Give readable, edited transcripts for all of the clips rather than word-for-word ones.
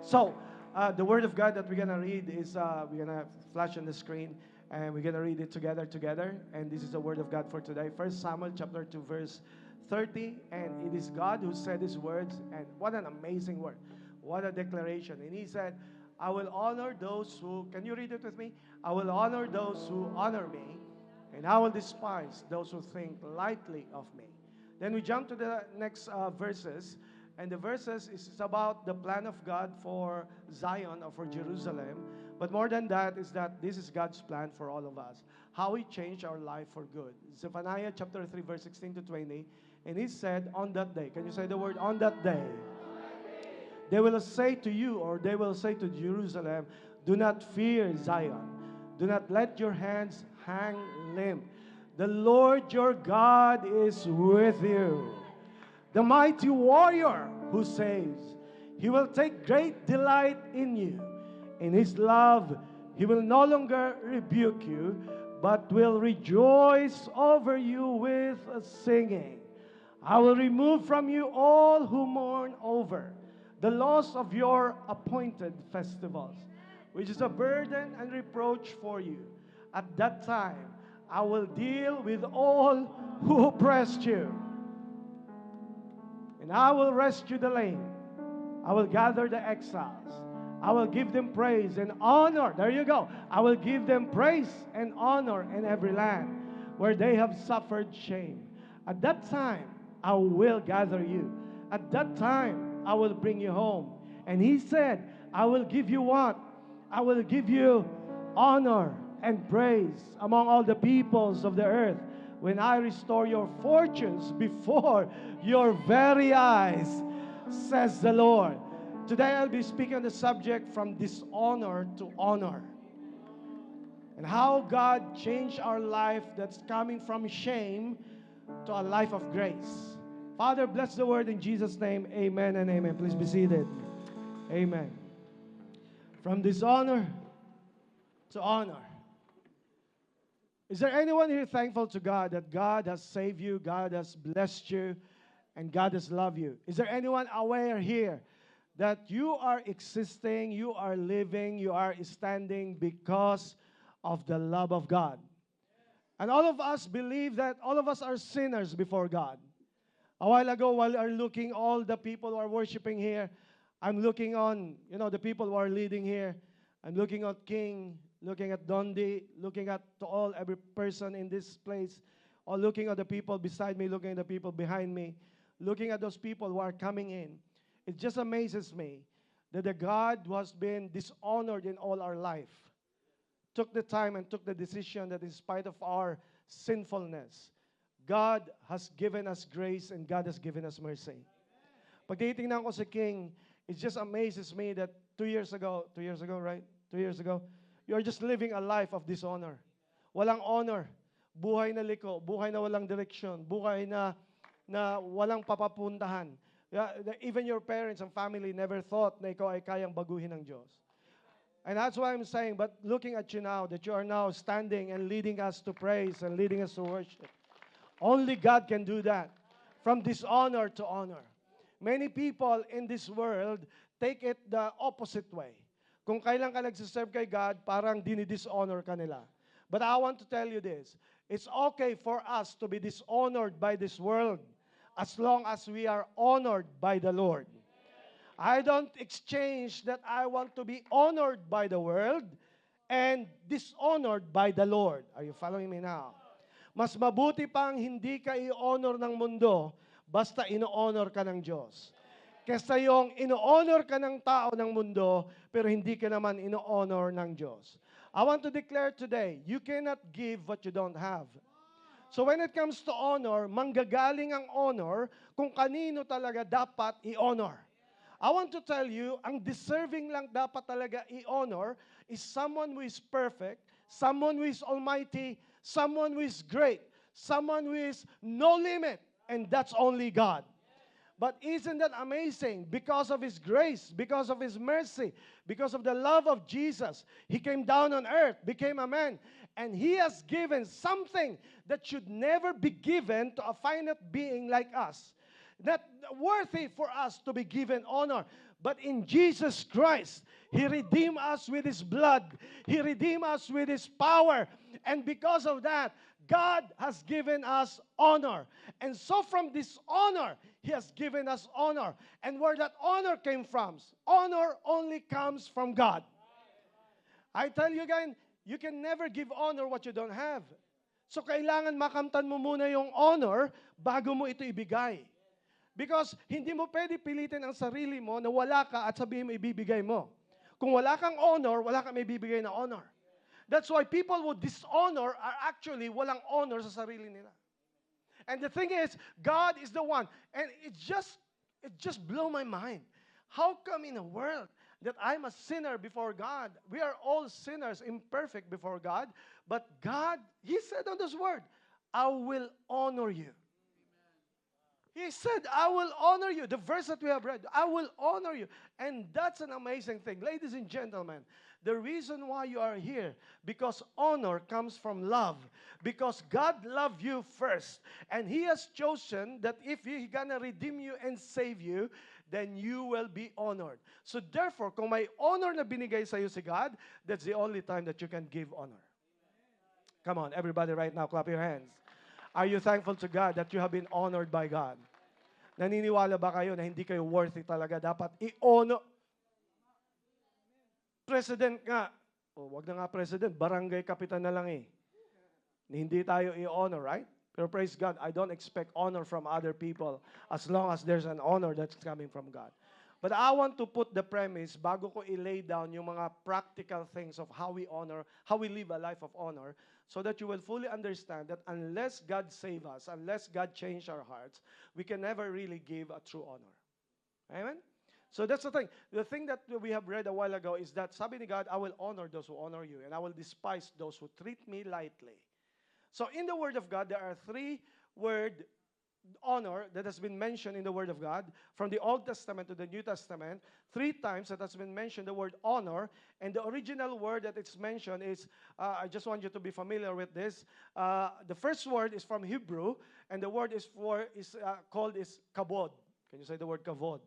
So, the Word of God that we're going to read is, we're going to flash on the screen, and we're going to read it together. And this is the Word of God for today. First Samuel chapter 2, verse 30. And it is God who said these words. And what an amazing word. What a declaration. And he said, I will honor those who, can you read it with me? I will honor those who honor me, and I will despise those who think lightly of me. Then we jump to the next verses. And the verses is about the plan of God for Zion or for Jerusalem. But more than that is that this is God's plan for all of us. How He changed our life for good. Zephaniah chapter 3 verse 16 to 20. And He said, on that day. Can you say the word, on that day? They will say to you, or they will say to Jerusalem, do not fear Zion. Do not let your hands hang limp. The Lord your God is with you. The mighty warrior who saves, He will take great delight in you. In His love, He will no longer rebuke you, but will rejoice over you with singing. I will remove from you all who mourn over the loss of your appointed festivals, which is a burden and reproach for you. At that time, I will deal with all who oppressed you. And I will rescue the lame. I will gather the exiles. I will give them praise and honor. There you go. I will give them praise and honor in every land where they have suffered shame. At that time, I will gather you. At that time, I will bring you home. And He said, I will give you what? I will give you honor and praise among all the peoples of the earth, when I restore your fortunes before your very eyes, says the Lord. Today I'll be speaking on the subject from dishonor to honor, and how God changed our life that's coming from shame to a life of grace. Father, bless the word in Jesus' name. Amen and amen. Please be seated. Amen. From dishonor to honor. Is there anyone here thankful to God that God has saved you, God has blessed you, and God has loved you? Is there anyone aware here that you are existing, you are living, you are standing because of the love of God? And all of us believe that all of us are sinners before God. A while ago, while I'm looking all the people who are worshiping here, I'm looking on, the people who are leading here. I'm looking at King, looking at Dondi, looking at every person in this place, or looking at the people beside me, looking at the people behind me, looking at those people who are coming in. It just amazes me that the God who has been dishonored in all our life took the time and took the decision that in spite of our sinfulness, God has given us grace and God has given us mercy. Pag titingnan ko si King, it just amazes me that 2 years ago, right? 2 years ago, you're just living a life of dishonor. Walang honor. Buhay na liko. Buhay na walang direksyon. Buhay na walang papapuntahan. Yeah, even your parents and family never thought na ikaw ay kayang baguhin ng Diyos. And that's why I'm saying, but looking at you now, that you are now standing and leading us to praise and leading us to worship. Only God can do that. From dishonor to honor. Many people in this world take it the opposite way. Kung kailan ka nagsiserve kay God, parang dinidishonor ka nila. But I want to tell you this. It's okay for us to be dishonored by this world as long as we are honored by the Lord. I don't exchange that I want to be honored by the world and dishonored by the Lord. Are you following me now? Mas mabuti pang hindi ka i-honor ng mundo basta ino-honor ka ng Diyos. Kesa yung ino-honor ka ng tao ng mundo, pero hindi ka naman ino-honor ng Diyos. I want to declare today, you cannot give what you don't have. So when it comes to honor, manggagaling ang honor kung kanino talaga dapat i-honor. I want to tell you, ang deserving lang dapat talaga i-honor is someone who is perfect, someone who is almighty, someone who is great, someone who is no limit, and that's only God. But isn't that amazing? Because of His grace, because of His mercy, because of the love of Jesus, He came down on earth, became a man, and He has given something that should never be given to a finite being like us. not worthy for us to be given honor. But in Jesus Christ, He redeemed us with His blood. He redeemed us with His power. And because of that, God has given us honor. And so from this honor, He has given us honor. And where that honor came from, honor only comes from God. I tell you again, you can never give honor what you don't have. So kailangan makamtan mo muna yung honor bago mo ito ibigay. Because hindi mo pwede pilitin ang sarili mo na wala ka at sabihin mo ibibigay mo. Kung wala kang honor, wala kang may bibigay na honor. That's why people who dishonor are actually walang honor sa sarili nila. And the thing is, God is the one. And it just blew my mind. How come in a world that I'm a sinner before God? We are all sinners, imperfect before God. But God, He said on this word, I will honor you. He said, I will honor you. The verse that we have read, I will honor you. And that's an amazing thing. Ladies and gentlemen, the reason why you are here, because honor comes from love. Because God loved you first. And He has chosen that if He's gonna redeem you and save you, then you will be honored. So therefore, kung may honor na binigay sa iyo si God, that's the only time that you can give honor. Come on, everybody right now, clap your hands. Are you thankful to God that you have been honored by God? Naniniwala ba kayo na hindi kayo worthy talaga? Dapat i-honor. President nga. Wag na nga president, barangay kapitan na lang eh. Hindi tayo i-honor, right? Pero praise God, I don't expect honor from other people as long as there's an honor that's coming from God. But I want to put the premise, bago ko i-lay down yung mga practical things of how we honor, how we live a life of honor, so that you will fully understand that unless God save us, unless God change our hearts, we can never really give a true honor. Amen? So that's the thing. The thing that we have read a while ago is that sabi ni God, I will honor those who honor you, and I will despise those who treat me lightly. So in the Word of God, there are 3 word honor that has been mentioned in the Word of God, from the Old Testament to the New Testament. 3 times that has been mentioned the word honor, and the original word that it's mentioned is, I just want you to be familiar with this. The first word is from Hebrew, and the word is called kavod. Can you say the word kavod?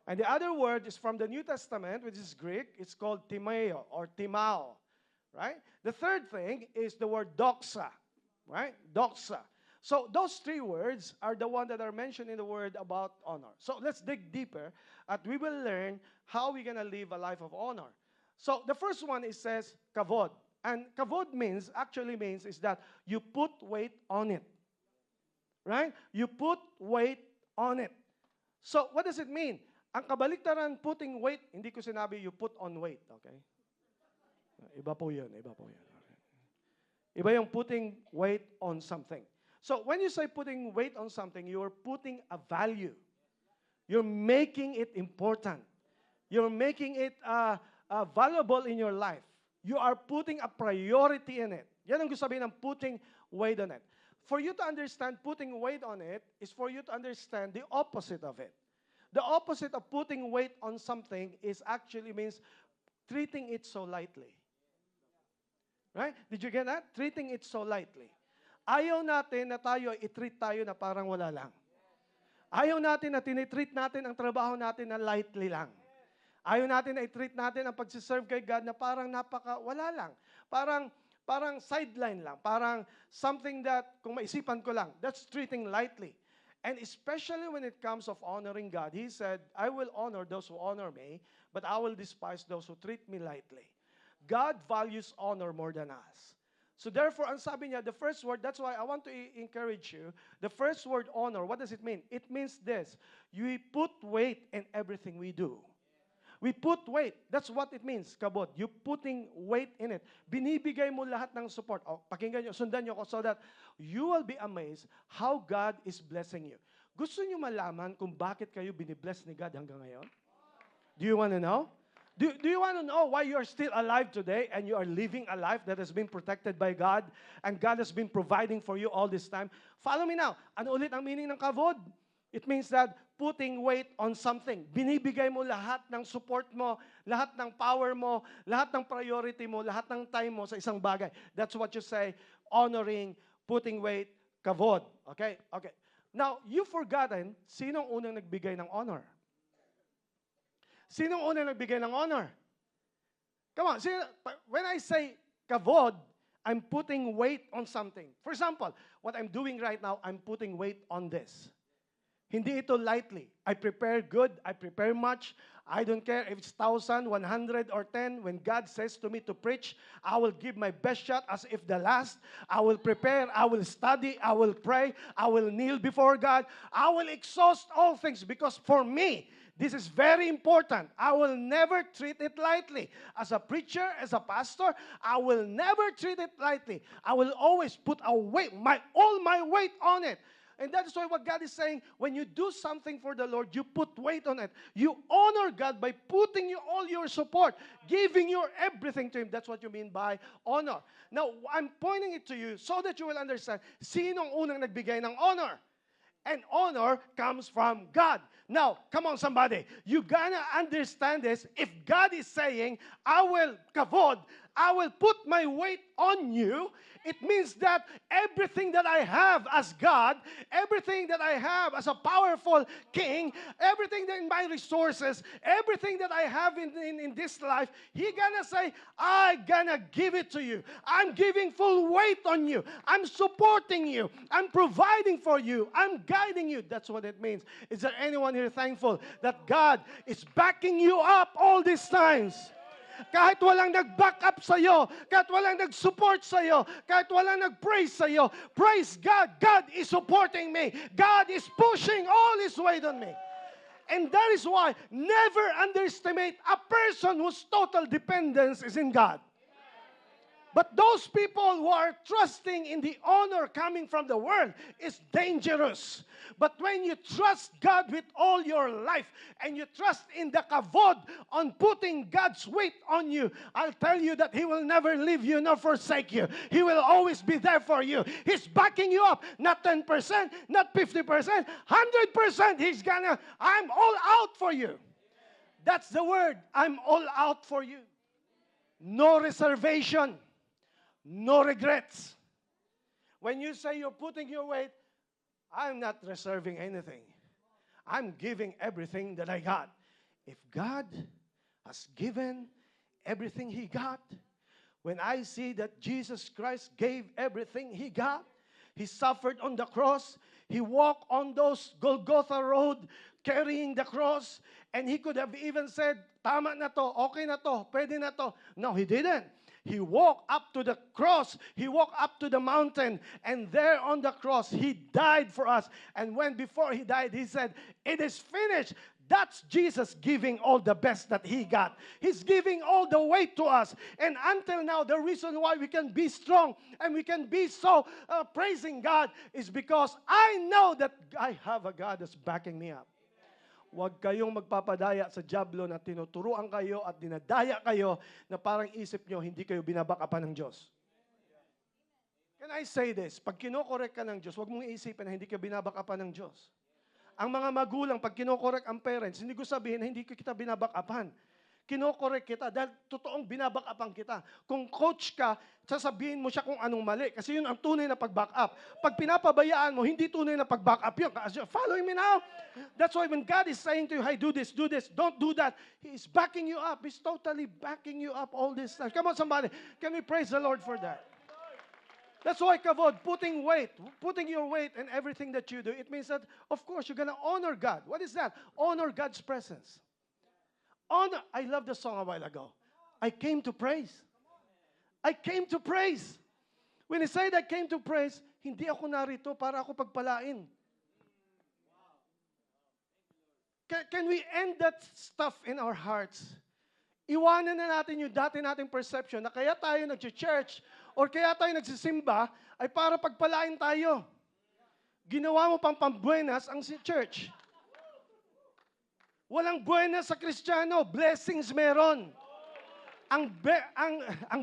And the other word is from the New Testament, which is Greek. It's called timeo or timao, right? The third thing is the word doxa, right? Doxa. So those 3 words are the ones that are mentioned in the word about honor. So let's dig deeper, and we will learn how we're going to live a life of honor. So the first one, it says kavod. And kavod actually means is that you put weight on it. Right? You put weight on it. So what does it mean? Ang kabaliktaran, putting weight, hindi ko sinabi you put on weight. Okay? Iba po yun. Okay. Iba yung putting weight on something. So when you say putting weight on something, you are putting a value. You're making it important. You're making it valuable in your life. You are putting a priority in it. Yan ang gusto sabihin ng putting weight on it. For you to understand putting weight on it is for you to understand the opposite of it. The opposite of putting weight on something is actually means treating it so lightly. Right? Did you get that? Treating it so lightly. Ayaw natin na tayo i-treat tayo na parang wala lang. Ayaw natin na tinitreat natin ang trabaho natin na lightly lang. Ayaw natin na i-treat natin ang pagsiserve kay God na parang wala lang. Parang sideline lang. Parang something that, kung maisipan ko lang, that's treating lightly. And especially when it comes of honoring God, He said, I will honor those who honor me, but I will despise those who treat me lightly. God values honor more than us. So therefore, ang sabi niya, the first word, that's why I want to encourage you, the first word, honor, what does it mean? It means this, we put weight in everything we do. We put weight. That's what it means, kabod. You putting weight in it. Binibigay mo lahat ng support. Pakinggan nyo, sundan nyo ko so that you will be amazed how God is blessing you. Gusto nyo malaman kung bakit kayo binibless ni God hanggang ngayon? Do you want to know? Do you want to know why you are still alive today and you are living a life that has been protected by God and God has been providing for you all this time? Follow me now. Ano ulit ang meaning ng kavod? It means that putting weight on something. Binibigay mo lahat ng support mo, lahat ng power mo, lahat ng priority mo, lahat ng time mo sa isang bagay. That's what you say, honoring, putting weight, kavod. Okay? Okay. Now, you've forgotten, sinong unang nagbigay ng honor? Sinong unang nagbigay ng honor? Come on, when I say kavod, I'm putting weight on something. For example, what I'm doing right now, I'm putting weight on this. Hindi ito lightly. I prepare good, I prepare much. I don't care if it's 1,000, 100, or 10. When God says to me to preach, I will give my best shot as if the last. I will prepare, I will study, I will pray, I will kneel before God. I will exhaust all things because for me, this is very important. I will never treat it lightly. As a preacher, as a pastor, I will never treat it lightly. I will always put all my weight on it. And that is why what God is saying, when you do something for the Lord, you put weight on it. You honor God by putting all your support, giving your everything to Him. That's what you mean by honor. Now, I'm pointing it to you so that you will understand, sinong unang nagbigay ng honor? And honor comes from God. Now, come on somebody. You gotta understand this. If God is saying, I will kavod, I will put my weight on you, it means that everything that I have as God, everything that I have as a powerful king, everything that in my resources, everything that I have in this life, He gonna say, I gonna give it to you. I'm giving full weight on you. I'm supporting you. I'm providing for you. I'm guiding you. That's what it means. Is there anyone here thankful that God is backing you up all these times? Kahit walang nag-back up sa'yo, kahit walang nag-support sa'yo, kahit walang nag-praise sa'yo, praise God, God is supporting me. God is pushing all His weight on me. And that is why, never underestimate a person whose total dependence is in God. But those people who are trusting in the honor coming from the world is dangerous. But when you trust God with all your life and you trust in the kavod on putting God's weight on you, I'll tell you that He will never leave you nor forsake you. He will always be there for you. He's backing you up. Not 10%, not 50%, 100%. I'm all out for you. That's the word. I'm all out for you. No reservation. No regrets. When you say you're putting your weight, I'm not reserving anything. I'm giving everything that I got. If God has given everything He got, when I see that Jesus Christ gave everything He got, He suffered on the cross, He walked on those Golgotha road carrying the cross, and He could have even said, tama na to, okay na to, pwede na to. No, He didn't. He walked up to the cross. He walked up to the mountain. And there on the cross, He died for us. And before He died, He said, it is finished. That's Jesus giving all the best that He got. He's giving all the weight to us. And until now, the reason why we can be strong and we can be so praising God is because I know that I have a God that's backing me up. Huwag kayong magpapadaya sa dyablo na tinuturuan kayo at dinadaya kayo na parang isip nyo, hindi kayo binabakapan ng Diyos. Can I say this? Pag kinokorek ka ng Diyos, huwag mong isipin na hindi ka binabakapan ng Diyos. Ang mga magulang, pag kinokorek ang parents, hindi ko sabihin na hindi kita binabakapan. Kinokorek kita dahil totoong binabakapan kita. Kung coach ka, sasabihin mo siya kung anong mali. Kasi yun ang tunay na pag-back up. Pag pinapabayaan mo, hindi tunay na pag-back up yun. Following me now? That's why when God is saying to you, hey, do this, don't do that. He is backing you up. He's totally backing you up all this time. Come on, somebody. Can we praise the Lord for that? That's why, kavod, putting your weight in everything that you do, it means that, of course, you're going to honor God. What is that? Honor God's presence. Honor. I love the song a while ago. I came to praise. I came to praise. When he said I came to praise, hindi ako narito para ako pagpalain. Can we end that stuff in our hearts? Iwanan na natin yung dati nating perception na kaya tayo nag-church or kaya tayo nagsisimba ay para pagpalain tayo. Ginawa mo pang pambuenas ang church. Walang buenas sa Kristiyano, blessings meron. Ang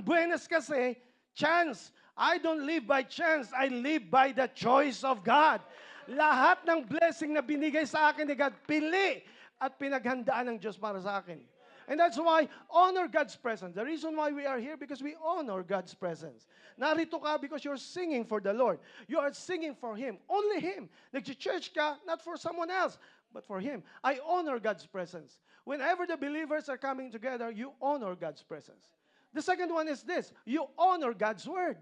buenas kasi, chance. I don't live by chance, I live by the choice of God. Lahat ng blessing na binigay sa akin ni God, pili at pinaghandaan ng Diyos para sa akin. And that's why honor God's presence. The reason why we are here, because we honor God's presence. Narito ka because you're singing for the Lord. You are singing for Him. Only Him. Nag-church ka, not for someone else, but for Him. I honor God's presence. Whenever the believers are coming together, you honor God's presence. The second one is this. You honor God's Word.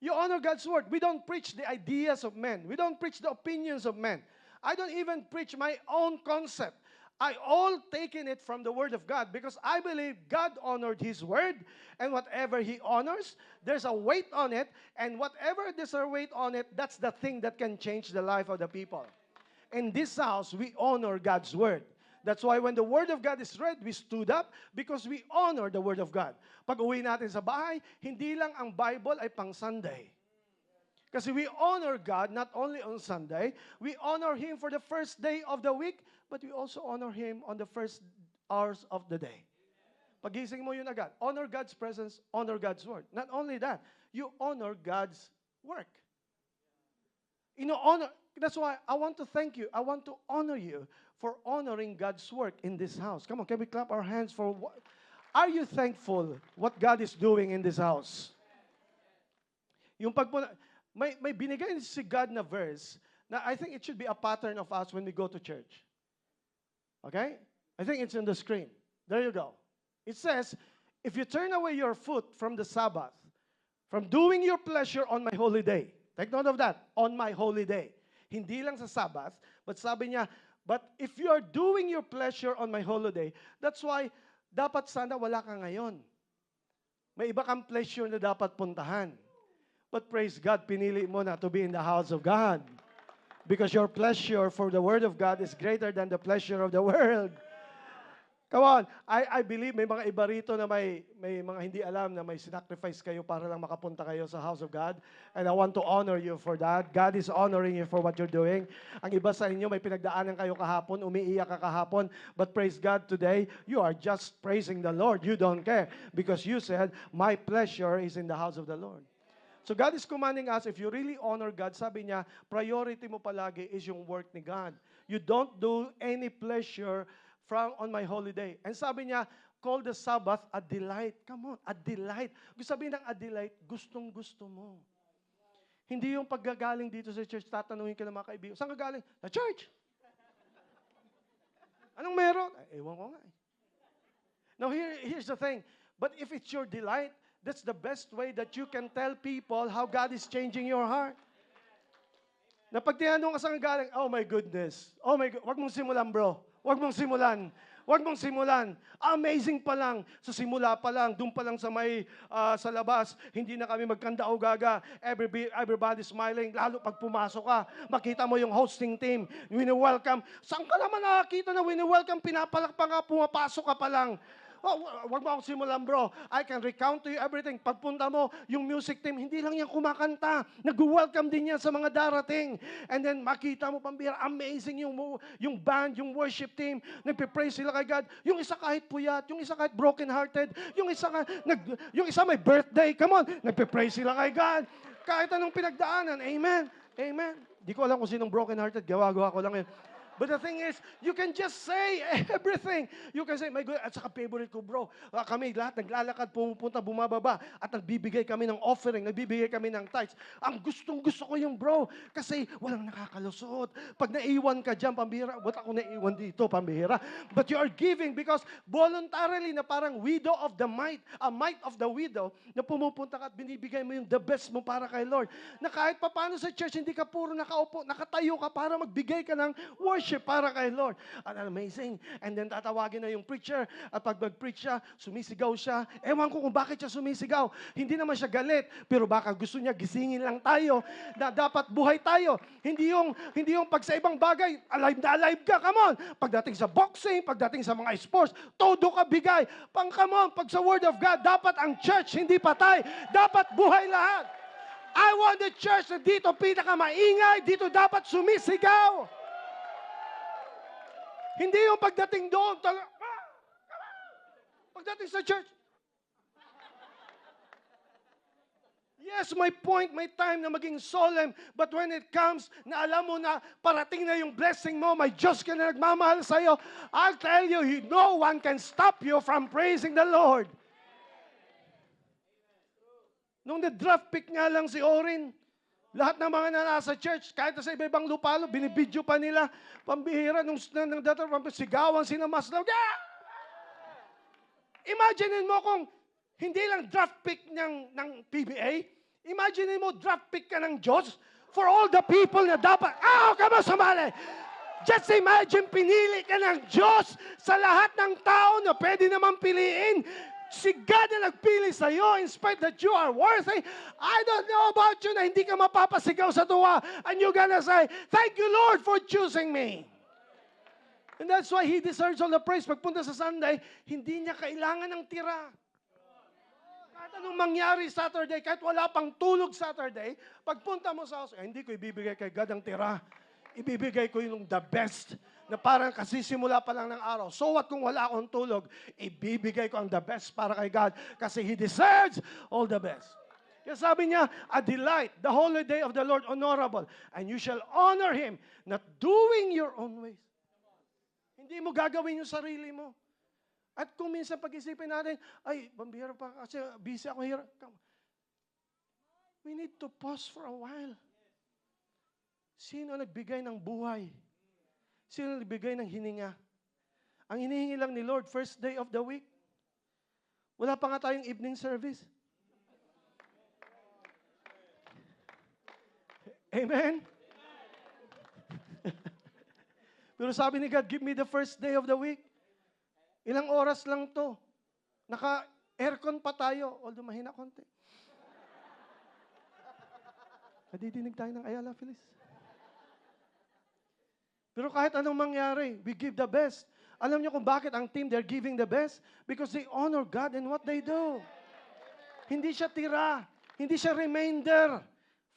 You honor God's Word. We don't preach the ideas of men. We don't preach the opinions of men. I don't even preach my own concept. I all taken it from the Word of God because I believe God honored His Word, and whatever He honors, there's a weight on it, and whatever there's a weight on it, that's the thing that can change the life of the people. In this house, we honor God's Word. That's why when the Word of God is read, we stood up because we honor the Word of God. Pag uwi natin sa bahay, hindi lang ang Bible ay pang Sunday. Kasi we honor God not only on Sunday, we honor Him for the first day of the week, but we also honor Him on the first hours of the day. Pagising mo yun agad. Honor God's presence, honor God's Word. Not only that, you honor God's work. Honor. That's why I want to thank you. I want to honor you for honoring God's work in this house. Come on, can we clap our hands for what? Are you thankful what God is doing in this house? Yung may binigay si God na verse na I think it should be a pattern of us when we go to church. Okay? I think it's on the screen. There you go. It says, if you turn away your foot from the Sabbath, from doing your pleasure on my holy day. Take note of that. On my holy day. Hindi lang sa Sabbath, but sabi niya, but if you are doing your pleasure on my holiday, that's why dapat sana wala ka ngayon. May iba kang pleasure na dapat puntahan. But praise God, pinili mo na to be in the house of God. Because your pleasure for the Word of God is greater than the pleasure of the world. Come on, I believe may mga iba rito na may mga hindi alam na may sacrifice kayo para lang makapunta kayo sa house of God. And I want to honor you for that. God is honoring you for what you're doing. Ang iba sa inyo, may pinagdaanan kayo kahapon, umiiyak ka kahapon. But praise God today, you are just praising the Lord. You don't care because you said, my pleasure is in the house of the Lord. So God is commanding us, if you really honor God, sabi niya, priority mo palagi is yung work ni God. You don't do any pleasure on my holiday. And sabi niya, call the Sabbath a delight. Come on, a delight. Gusto sabihin ng a delight, gustong-gusto mo. Hindi yung paggagaling dito sa church, tatanungin ka ng mga kaibigan, saan ka galing? Sa church. Anong meron? Ewan ko nga eh. Now here's the thing. But if it's your delight, that's the best way that you can tell people how God is changing your heart. Na pag tinanong ka saan ka galing, oh my goodness. Oh my God, wag mong simulan bro. Wag mong simulan. Wag mong simulan. Amazing pa lang. Sa simula pa lang, doon pa lang sa sa labas, hindi na kami magkanda o gaga. Everybody smiling. Lalo pag pumasok ka, makita mo yung hosting team. Wini-welcome. Saan ka naman nakakita na wini-welcome? Pinapalakpan ka, pumapasok ka pa lang. Oh, wag mo akong simulan, bro. I can recount to you everything. Pagpunta mo, yung music team, hindi lang yan kumakanta. Nag-welcome din yan sa mga darating. And then, makita mo, pambira, amazing yung band, yung worship team. Nagpe-praise sila kay God. Yung isa kahit puyat, yung isa kahit broken-hearted, yung isa may birthday. Come on, nagpe-praise sila kay God. Kahit anong pinagdaanan. Amen. Amen. Di ko alam kung sinong broken-hearted. Gawa-gawa ko lang yun. But the thing is, you can just say everything. You can say, my God, at saka favorite ko, bro. Kami lahat naglalakad, pumupunta, bumababa, at nagbibigay kami ng offering, nagbibigay kami ng tithes. Ang gustong-gusto ko yung bro, kasi walang nakakalusot. Pag naiwan ka dyan, pambihira, ba't ako naiwan dito, pambihira? But you are giving because voluntarily na parang widow of the mite, a mite of the widow, na pumupunta ka at binibigay mo yung the best mo para kay Lord. Na kahit papano sa church, hindi ka puro nakaupo, nakatayo ka para magbigay ka ng worship para kay Lord. An amazing. And then tatawagin na yung preacher at pag mag-preach siya, sumisigaw siya. Ewan ko kung bakit siya sumisigaw. Hindi naman siya galit, pero baka gusto niya gisingin lang tayo na dapat buhay tayo. Hindi yung pag sa ibang bagay, alive na alive ka. Come on. Pagdating sa boxing, pagdating sa mga sports, todo ka bigay. Come on, pag sa Word of God, dapat ang church hindi patay. Dapat buhay lahat. I want the church na dito pinakamaingay, dito dapat sumisigaw. Hindi yung pagdating doon, pagdating sa church. Yes, may point, may time na maging solemn. But when it comes na alam mo na parating na yung blessing mo, may Diyos ka na nagmamahal sa'yo, I'll tell you, no one can stop you from praising the Lord. Nung na-draft pick nga lang si Orin, lahat ng mga nasa church, kahit sa iba-ibang lupalo, binibidyo pa nila, pambihira, nung sigawan, sinamaslaw. Imaginein mo kung hindi lang draft pick ng PBA, imaginein mo draft pick ka ng Diyos for all the people na dapat, ka mo sumali. Just imagine, pinili ka ng Diyos sa lahat ng tao na pwede naman piliin. Si God na nagpili sa iyo in spite that you are worthy. I don't know about you na hindi ka mapapasigaw sa tuwa and you're gonna say, thank you Lord for choosing me. And that's why He deserves all the praise. Pagpunta sa Sunday, hindi niya kailangan ng tira. Kahit anong mangyari Saturday, kahit wala pang tulog Saturday, pagpunta mo sa house, hindi ko ibibigay kay God ang tira. Ibibigay ko yung the best na parang kasisimula pa lang ng araw. So what kung wala akong tulog? Ibibigay ko ang the best para kay God kasi He deserves all the best. Kaya sabi niya, a delight, the holy day of the Lord honorable, and you shall honor Him, not doing your own ways. Hindi mo gagawin yung sarili mo. At kung minsan pag-isipin natin, ay, bambira pa kasi busy ako here. We need to pause for a while. Sino nagbigay ng buhay? Sino nagbigay ng hininga? Ang hinihingi lang ni Lord, first day of the week. Wala pa nga tayong evening service. Amen? Pero sabi ni God, give me the first day of the week. Ilang oras lang to. Naka-aircon pa tayo, although mahina konti. Nadidinig tayo ng Ayala, Phyllis. Pero kahit anong mangyari, we give the best. Alam niyo kung bakit ang team, they're giving the best? Because they honor God in what they do. Hindi siya tira. Hindi siya remainder.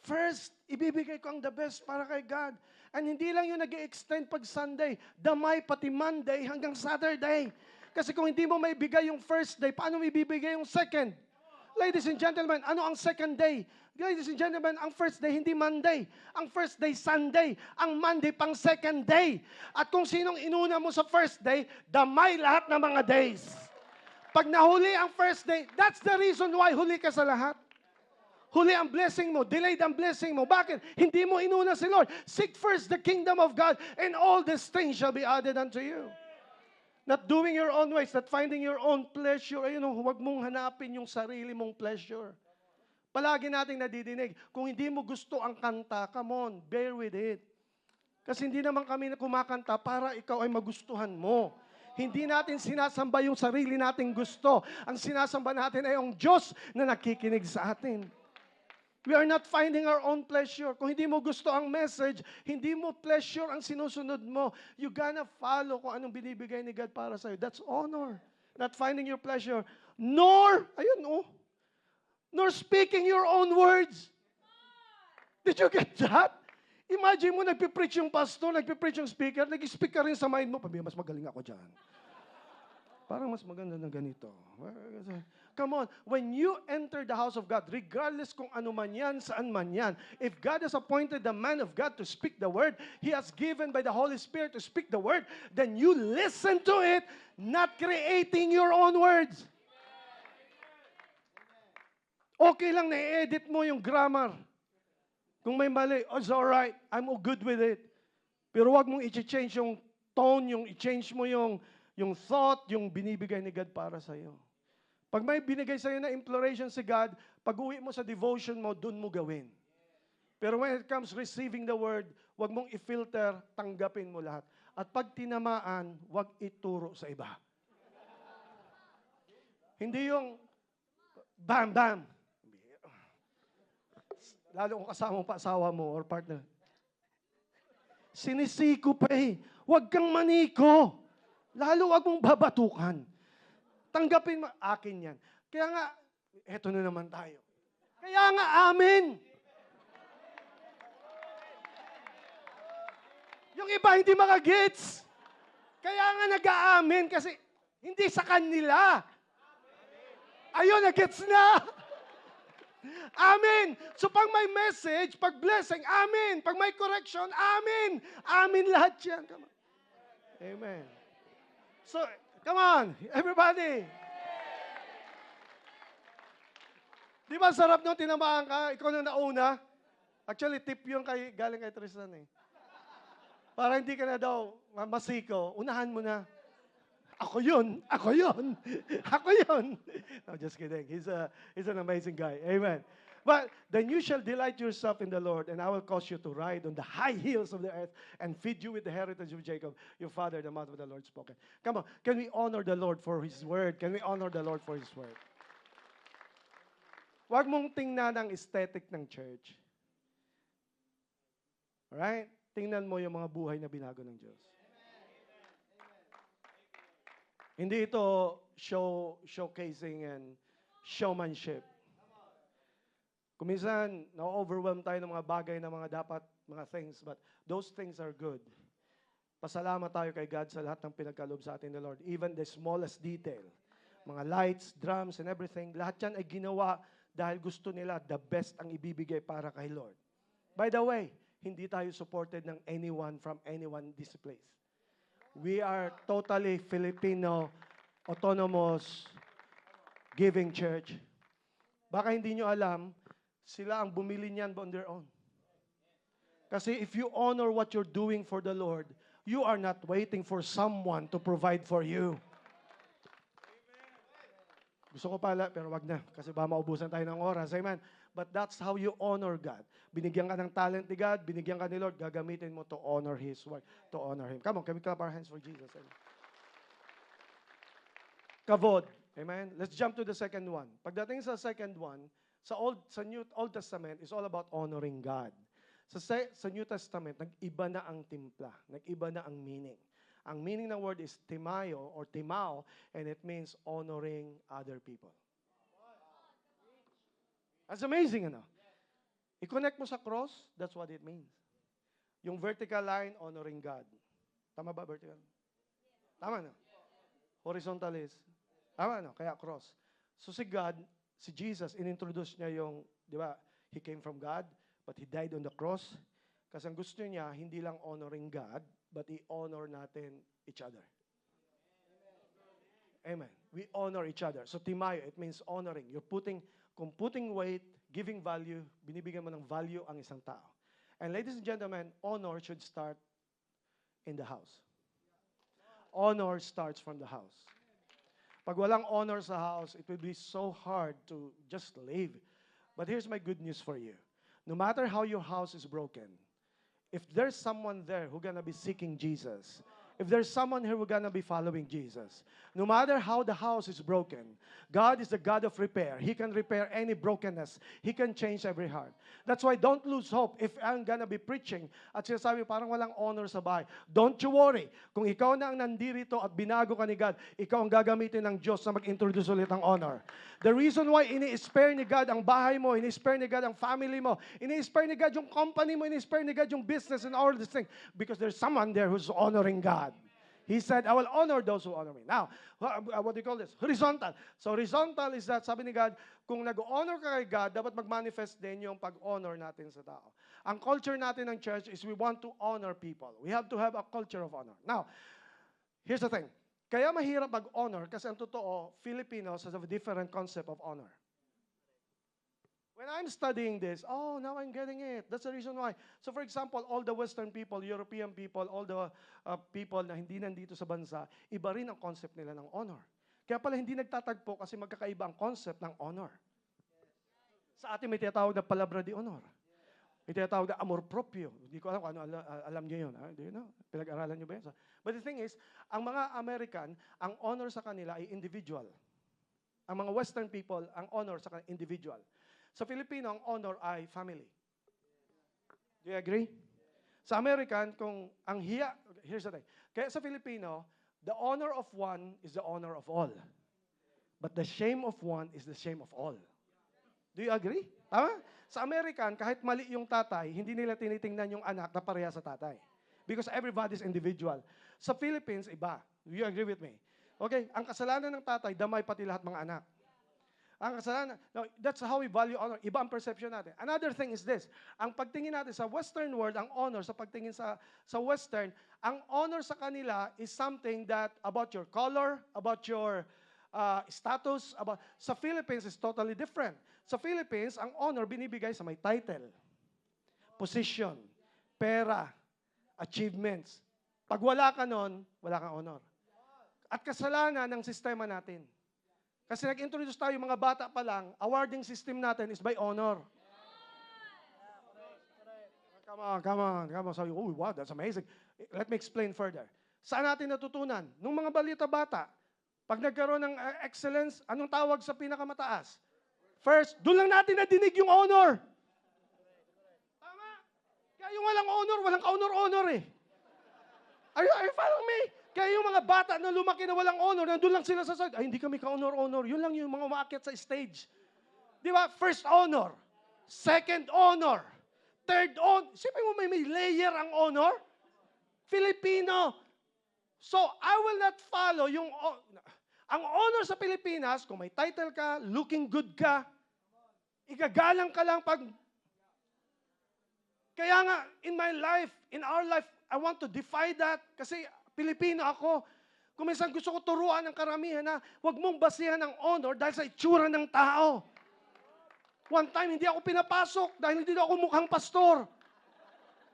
First, ibibigay ko ang the best para kay God. And hindi lang yung nag-extend pag Sunday, damay pati Monday hanggang Saturday. Kasi kung hindi mo maibigay yung first day, paano mo ibibigay yung second? Ladies and gentlemen, ano ang second day? Ladies and gentlemen, ang first day hindi Monday. Ang first day Sunday. Ang Monday pang second day. At kung sinong inuna mo sa first day, damay lahat ng mga days. Pag nahuli ang first day, that's the reason why huli ka sa lahat. Huli ang blessing mo, delayed ang blessing mo. Bakit? Hindi mo inuna si Lord. Seek first the kingdom of God and all these things shall be added unto you. Not doing your own ways, not finding your own pleasure. Ayun, huwag mong hanapin yung sarili mong pleasure. Palagi nating nadidinig, kung hindi mo gusto ang kanta, come on, bear with it. Kasi hindi naman kami kumakanta para ikaw ay magustuhan mo. Hindi natin sinasamba yung sarili nating gusto. Ang sinasamba natin ay yung Diyos na nakikinig sa atin. We are not finding our own pleasure. Kung hindi mo gusto ang message, hindi mo pleasure ang sinusunod mo. You gonna follow kung anong binibigay ni God para sa'yo. That's honor. Not finding your pleasure. Nor speaking your own words. Did you get that? Imagine mo, nagpipreach yung pastor, nagpipreach yung speaker, nag-speak ka rin sa mind mo, mas magaling ako dyan. Parang mas maganda na ganito. Come on, when you enter the house of God, regardless kung ano man yan, saan man yan, if God has appointed the man of God to speak the word, He has given by the Holy Spirit to speak the word, then you listen to it, not creating your own words. Okay lang na-edit mo yung grammar. Kung may mali, it's alright, I'm good with it. Pero wag mong i-change yung tone, i-change mo yung thought, yung binibigay ni God para sa'yo. Pag may binigay sa'yo na imploration si God, pag uwi mo sa devotion mo, dun mo gawin. Pero when it comes receiving the word, wag mong i-filter, tanggapin mo lahat. At pag tinamaan, wag ituro sa iba. Hindi yung bam, bam. Lalo kung kasama mo pa asawa mo or partner. Sinisiko pa eh. Huwag kang maniko. Lalo wag mong babatukan. Tanggapin mo, akin yan. Kaya nga, eto na naman tayo. Kaya nga, amin. Yung iba hindi makagets. Kaya nga nag-aamin kasi hindi sa kanila. Ayun, nag-gets na. Amen. So pag may message, pag blessing, amen. Pag may correction, amen. Amen lahat yan. Come on. Amen. So, come on, everybody. Di ba sarap nung tinamaan ka? Ikaw na nauna. Actually, tip yung galing kay Tristan eh. Para hindi ka na daw masiko, unahan mo na. Ako yun. Ako yun. Ako yun. No, just kidding. He's an amazing guy. Amen. But then you shall delight yourself in the Lord, and I will cause you to ride on the high hills of the earth and feed you with the heritage of Jacob, your father, the mouth of the Lord spoken. Come on. Can we honor the Lord for His word? Can we honor the Lord for His word? Huwag mong tingnan ang aesthetic ng church. Alright? Tingnan mo yung mga buhay na binago ng Diyos. Hindi ito showcasing and showmanship. Kung minsan, na-overwhelm tayo ng mga bagay na mga dapat, mga things, but those things are good. Pasalamat tayo kay God sa lahat ng pinagkaloob sa atin ng Lord. Even the smallest detail. Mga lights, drums, and everything, lahat yan ay ginawa dahil gusto nila the best ang ibibigay para kay Lord. By the way, hindi tayo supported ng anyone from anyone in this place. We are totally Filipino, autonomous, giving church. Baka hindi nyo alam, sila ang bumili niyan on their own. Kasi if you honor what you're doing for the Lord, you are not waiting for someone to provide for you. Gusto ko pala, pero wag na. Kasi baka maubusan tayo ng oras. Amen. But that's how you honor God. Binigyan ka ng talent ni God, binigyan ka ni Lord, gagamitin mo to honor His work, to honor Him. Come on, can we clap our hands for Jesus? Amen. Kavod. Amen. Let's jump to the second one. Pagdating sa second one, sa Old Testament is all about honoring God. Sa New Testament, nag-iba na ang timpla, nag-iba na ang meaning. Ang meaning ng word is timayo or timao, and it means honoring other people. That's amazing, ano? I-connect mo sa cross, that's what it means. Yung vertical line, honoring God. Tama ba, vertical? Tama, no? Horizontal is, tama, no? Kaya cross. So si God, si Jesus, inintroduce niya yung, di ba, He came from God, but He died on the cross. Kasi ang gusto niya, hindi lang honoring God, but i-honor natin each other. Amen. We honor each other. So timayo, it means honoring. You're putting weight, giving value, binibigyan mo ng value ang isang tao. And ladies and gentlemen, honor should start in the house. Honor starts from the house. Pag walang honor sa house, it will be so hard to just live. But here's my good news for you. No matter how your house is broken, if there's someone there who's gonna be seeking Jesus, if there's someone here who's gonna be following Jesus, no matter how the house is broken, God is the God of repair. He can repair any brokenness. He can change every heart. That's why don't lose hope if I'm gonna be preaching at sinasabi parang walang honor sa bahay. Don't you worry. Kung ikaw na ang nandirito at binago ka ni God, ikaw ang gagamitin ng Diyos na mag-introduce ulit ng honor. The reason why ini-spare ni God ang bahay mo, ini-spare ni God ang family mo, ini-spare ni God yung company mo, ini-spare ni God yung business and all these things, because there's someone there who's honoring God. He said, I will honor those who honor me. Now, what do you call this? Horizontal. So horizontal is that, sabi ni God, kung nag-honor ka kay God, dapat mag-manifest din yung pag-honor natin sa tao. Ang culture natin ng church is we want to honor people. We have to have a culture of honor. Now, here's the thing. Kaya mahirap mag-honor kasi ang totoo, Filipinos has a different concept of honor. When I'm studying this, now I'm getting it. That's the reason why. So for example, all the Western people, European people, all the people na hindi nandito sa bansa, iba rin ang concept nila ng honor. Kaya pala hindi nagtatagpo kasi magkakaiba ang concept ng honor. Sa atin may tinatawag na palabra de honor. May tinatawag na amor proprio. Hindi ko alam kung ano, alam niyo yun. Do you know? Pinag-aralan niyo ba yun? But the thing is, ang mga American, ang honor sa kanila ay individual. Ang mga Western people, ang honor sa kanila individual. Sa Filipino, ang honor ay family. Do you agree? Sa American, kung ang here's the thing. Kaya sa Filipino, the honor of one is the honor of all. But the shame of one is the shame of all. Do you agree? Tama? Sa American, kahit mali yung tatay, hindi nila tinitingnan yung anak na pareha sa tatay. Because everybody's individual. Sa Philippines, iba. Do you agree with me? Okay, ang kasalanan ng tatay, damay pati lahat mga anak. Ang kasalanan, no, that's how we value honor. Iba ang perception natin. Another thing is this, ang pagtingin natin sa Western world, ang honor sa pagtingin sa Western, ang honor sa kanila is something that about your color, about your status, sa Philippines is totally different. Sa Philippines, ang honor binibigay sa may title, position, pera, achievements. Pag wala ka nun, wala kang honor. At kasalanan ng sistema natin. Kasi nag-introduce tayo mga bata pa lang, awarding system natin is by honor. Come on. Sabi, oh, wow, that's amazing. Let me explain further. Saan natin natutunan? Nung mga balita bata, pag nagkaroon ng excellence, anong tawag sa pinakamataas? First, doon lang natin nadinig yung honor. Tama? Kaya yung walang honor, walang ka-honor-honor eh. Are you following me? Kaya yung mga bata na lumaki na walang honor, nandun lang sila sa side, ay hindi kami ka-honor-honor. Yun lang yung mga umaakyat sa stage. Di ba? First honor. Second honor. Third honor. Siyempre mo may layer ang honor. Filipino. So, I will not follow yung... Ang honor sa Pilipinas, kung may title ka, looking good ka, igagalang ka lang pag... Kaya nga, in my life, in our life, I want to defy that kasi Pilipino ako. Kung minsan gusto ko turuan ng karamihan na huwag mong basihan ng honor dahil sa itsura ng tao. One time, hindi ako pinapasok dahil hindi ako mukhang pastor.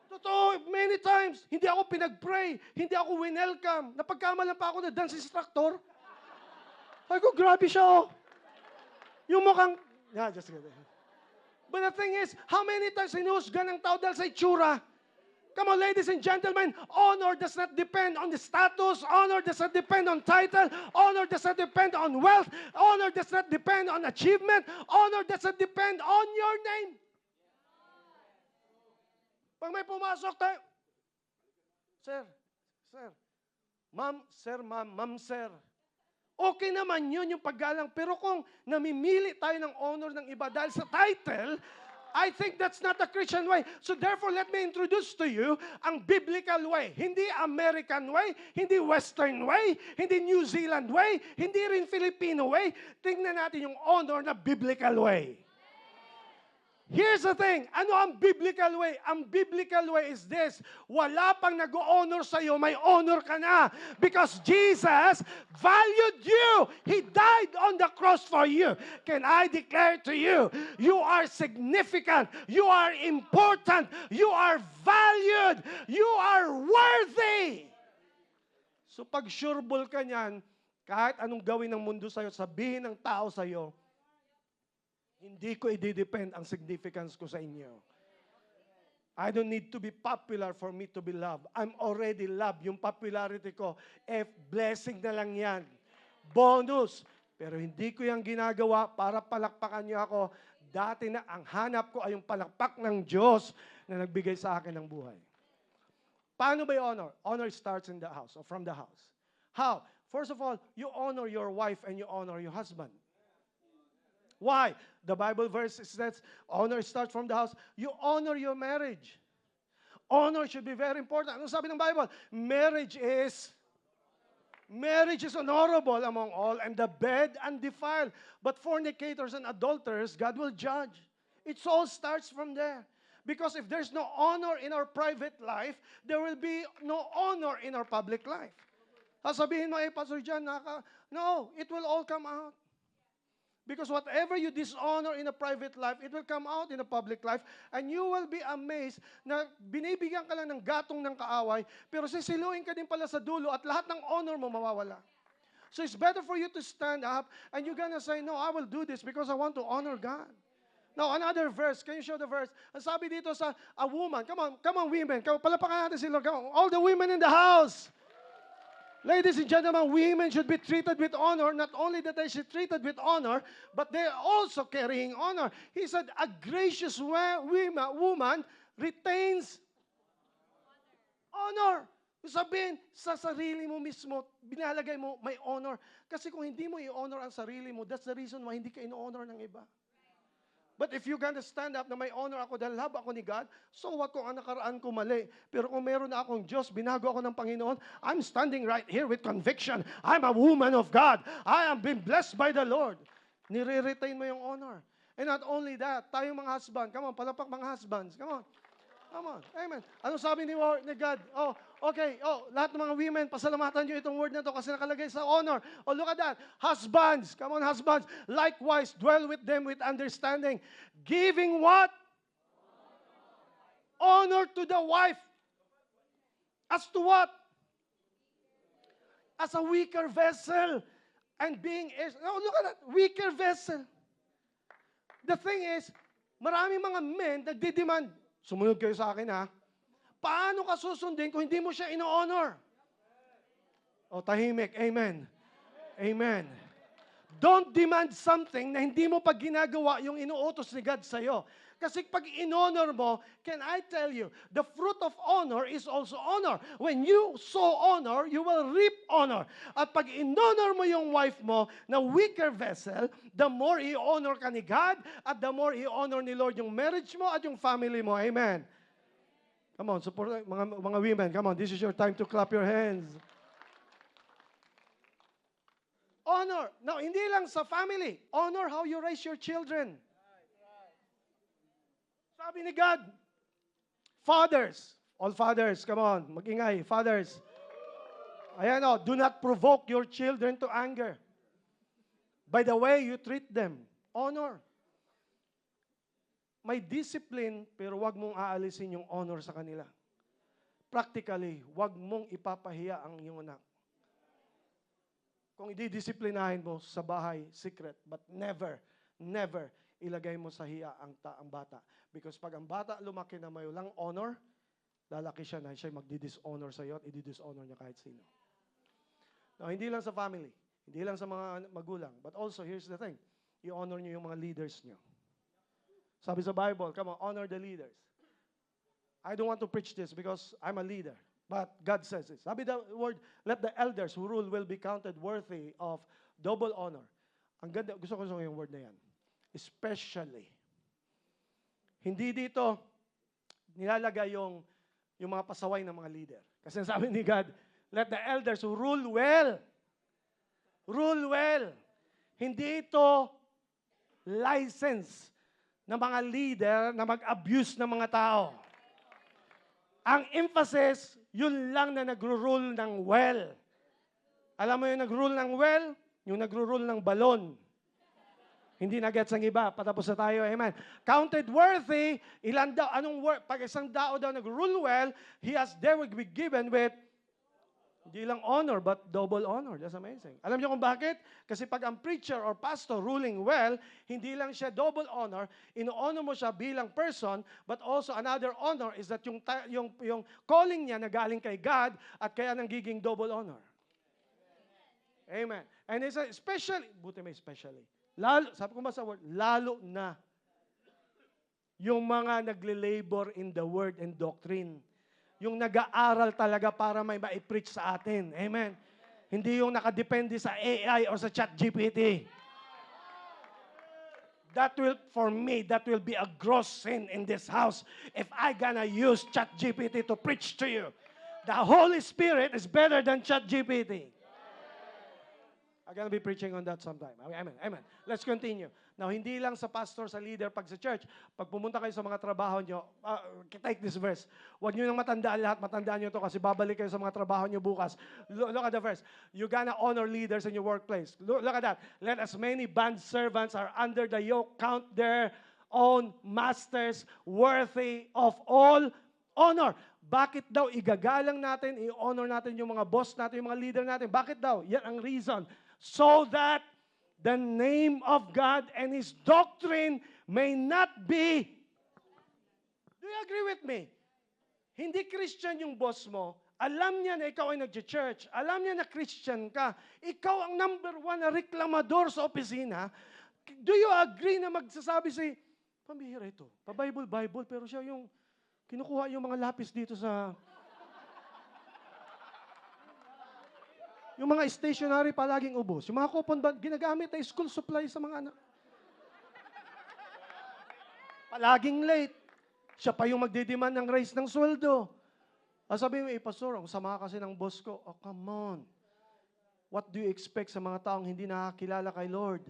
Totoo, many times, hindi ako pinag-pray, hindi ako winelcome. Napagkamalan pa ako na dance instructor. Ay ko, grabe siya oh. Yung mukhang, yeah, just kidding. But the thing is, how many times hinusgan ng tao dahil sa itsura? Come on, ladies and gentlemen, honor does not depend on the status, honor does not depend on title, honor does not depend on wealth, honor does not depend on achievement, honor does not depend on your name. Pag may pumasok tayo, sir, ma'am, sir. Okay naman yun yung paggalang. Pero kung namimili tayo ng honor ng iba dahil sa title, I think that's not a Christian way. So therefore, let me introduce to you ang biblical way. Hindi American way, hindi Western way, hindi New Zealand way, hindi rin Filipino way. Tingnan natin yung honor na biblical way. Here's the thing. Ano ang biblical way? Ang biblical way is this. Wala pang nag-honor sa'yo, may honor ka na. Because Jesus valued you. He died on the cross for you. Can I declare to you, you are significant. You are important. You are valued. You are worthy. So pag sureball ka niyan, kahit anong gawin ng mundo sa'yo, sabihin ng tao sa'yo, hindi ko i-depend ang significance ko sa inyo. I don't need to be popular for me to be loved. I'm already loved. Yung popularity ko, blessing na lang yan. Bonus. Pero hindi ko yung ginagawa para palakpakan niyo ako. Dati na ang hanap ko ay yung palakpak ng Diyos na nagbigay sa akin ng buhay. Paano ba yung honor? Honor starts in the house or from the house. How? First of all, you honor your wife and you honor your husband. Why? The Bible verse says, honor starts from the house. You honor your marriage. Honor should be very important. Ano sabi ng Bible? Marriage is honorable among all, and the bed undefiled. But fornicators and adulterers, God will judge. It all starts from there. Because if there's no honor in our private life, there will be no honor in our public life. Sasabihin mo, Pastor John, no, it will all come out. Because whatever you dishonor in a private life, it will come out in a public life, and you will be amazed na binibigyan ka lang ng gatong ng kaaway, pero sisiluin ka din pala sa dulo at lahat ng honor mo mawawala. So it's better for you to stand up and you're gonna say, no, I will do this because I want to honor God. Now, another verse. Can you show the verse? Ang sabi dito sa a woman. Come on, women. Palapakan natin sila. All the women in the house. Ladies and gentlemen, women should be treated with honor. Not only that they should be treated with honor, but they're also carrying honor. He said, a gracious woman retains honor. Sabihin, sa sarili mo mismo, binalagay mo, may honor. Kasi kung hindi mo i-honor ang sarili mo, that's the reason why hindi ka in-honor ng iba. But if you're gonna stand up na may honor ako dahil love ako ni God, so what kung ang nakaraan ko mali? Pero kung meron na akong Diyos, binago ako ng Panginoon, I'm standing right here with conviction. I'm a woman of God. I am being blessed by the Lord. Nire-retain mo yung honor. And not only that, tayong mga husband, come on, palapak mga husbands, come on. Come on. Amen. Anong sabi ni God? Oh, okay. Oh, lahat ng mga women, pasalamatan nyo itong word na to kasi nakalagay sa honor. Oh, look at that. Husbands. Come on, husbands. Likewise, dwell with them with understanding. Giving what? Honor to the wife. As to what? As a weaker vessel. And being, oh, look at that. Weaker vessel. The thing is, maraming mga men nagdidemand, sumunod kayo sa akin ha, paano ka susundin kung hindi mo siya ino-honor? O tahimik, amen. Amen. Don't demand something na hindi mo pag ginagawa yung inuutos ni God sa'yo. Kasi pag in-honor mo, can I tell you, the fruit of honor is also honor. When you sow honor, you will reap honor. At pag in-honor mo yung wife mo na weaker vessel, the more i-honor ka ni God, at the more i-honor ni Lord yung marriage mo at yung family mo. Amen. Come on, support mga women. Come on, this is your time to clap your hands. Honor. Now, hindi lang sa family. Honor how you raise your children. Sabi ni God, fathers, all fathers, come on, mag-ingay, fathers. Ayan o, do not provoke your children to anger by the way you treat them. Honor. May discipline, pero wag mong aalisin yung honor sa kanila. Practically, wag mong ipapahiya ang iyong anak. Kung ididisiplinahin mo sa bahay, secret, but never ilagay mo sa hiya ang bata. Because pag ang bata lumaki na may walang honor, lalaki siya na siya magdi-dishonor sa iyo at i-dishonor niya kahit sino. Now, hindi lang sa family, hindi lang sa mga magulang, but also, here's the thing, i-honor niyo yung mga leaders niyo. Sabi sa Bible, come on, honor the leaders. I don't want to preach this because I'm a leader, but God says it. Sabi the word, let the elders who rule will be counted worthy of double honor. Ang ganda, gusto ko yung word na yan. Especially. Hindi dito nilalagay yung mga pasaway ng mga leader. Kasi sabi ni God, let the elders who rule well. Rule well. Hindi ito license ng mga leader na mag-abuse ng mga tao. Ang emphasis, yun lang na nagro-rule ng well. Alam mo yung nag-rule ng well? Yung nagro-rule ng balon. Hindi na-gets ang iba. Patapos na tayo. Amen. Counted worthy, ilan daw, anong word? Pag isang tao daw nag-rule well, they will be given with, hindi lang honor, but double honor. That's amazing. Alam niyo kung bakit? Kasi pag ang preacher or pastor ruling well, hindi lang siya double honor, ino-honor mo siya bilang person, but also another honor is that yung calling niya na galing kay God at kaya nanggiging double honor. Amen. And it's especially, buti may especially, lalo, sabi ko ba sa word, lalo na yung mga nagle-labor in the word and doctrine. Yung nag-aaral talaga para may ma-preach sa atin. Amen. Hindi yung nakadepende sa AI or sa ChatGPT. That will be a gross sin in this house if I gonna use ChatGPT to preach to you. The Holy Spirit is better than ChatGPT. I'm gonna be preaching on that sometime. Amen. Amen. Let's continue. Now, hindi lang sa pastor, sa leader, pag sa church, pag pumunta kayo sa mga trabaho nyo, take this verse. Huwag nyo nang matandaan lahat, matandaan nyo to kasi babalik kayo sa mga trabaho nyo bukas. Look at the verse. You gonna honor leaders in your workplace. Look at that. Let as many bond servants are under the yoke, count their own masters worthy of all honor. Bakit daw igagalang natin, i-honor natin yung mga boss natin, yung mga leader natin? Bakit daw? Yan ang reason. So that the name of God and His doctrine may not be. Do you agree with me? Hindi Christian yung boss mo. Alam niya na ikaw ay nag-church. Alam niya na Christian ka. Ikaw ang number one na reklamador sa opisina. Do you agree na magsasabi si, pambihira ito, pa-Bible, pero siya yung kinukuha yung mga lapis dito sa... Yung mga stationery palaging ubos. Yung mga coupon ba, ginagamit na school supply sa mga anak. Palaging late. Siya pa yung magdidiman ng raise ng sweldo. Sabi mo, pastor, ang sama kasi ng boss ko. Oh, come on. What do you expect sa mga taong hindi nakakilala kay Lord?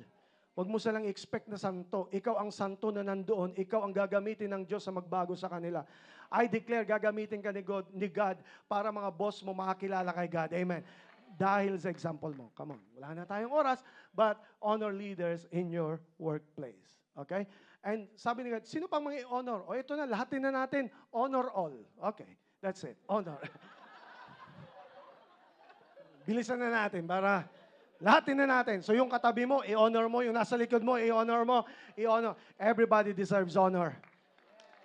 Huwag mo silang expect na santo. Ikaw ang santo na nandoon. Ikaw ang gagamitin ng Diyos sa magbago sa kanila. I declare, gagamitin ka ni God para mga boss mo makakilala kay God. Amen. Dahil sa example mo. Come on. Wala na tayong oras, but honor leaders in your workplace. Okay? And sabi ni God, sino pang mga i-honor? O ito na, lahatin na natin. Honor all. Okay. That's it. Honor. Bilisan na natin para lahatin na natin. So yung katabi mo, i-honor mo. Yung nasa likod mo, i-honor mo. I-honor. Everybody deserves honor.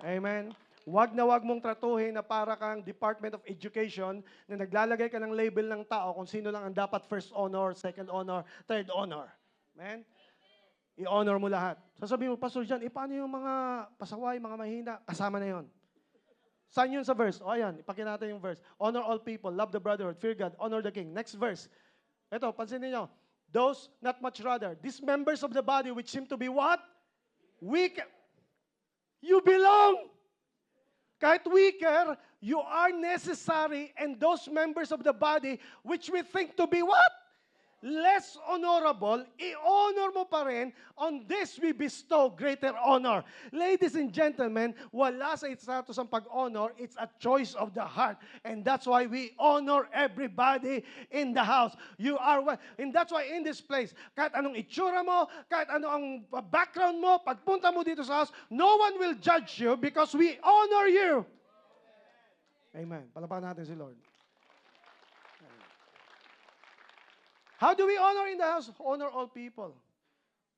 Amen. Wag na wag mong tratuhin na para kang Department of Education na naglalagay ka ng label ng tao kung sino lang ang dapat first honor, second honor, third honor. Amen? I-honor mo lahat. Sasabihin mo, Pastor John, paano yung mga pasaway, mga mahina? Kasama na yon. Saan yun sa verse? O ayan, ipakita natin yung verse. Honor all people, love the brotherhood, fear God, honor the king. Next verse. Ito, pansinin nyo. Those, not much rather, these members of the body which seem to be what? Weak. You belong. Kahit weaker, you are necessary, and those members of the body which we think to be what? Less honorable, i-honor mo pa rin. On this we bestow greater honor. Ladies and gentlemen, wala sa status ang pag-honor, it's a choice of the heart. And that's why we honor everybody in the house. You are one. And that's why in this place, kahit anong itsura mo, kahit ano ang background mo, pagpunta mo dito sa house, no one will judge you because we honor you. Amen. Palapakan natin si Lord. How do we honor in the house? Honor all people.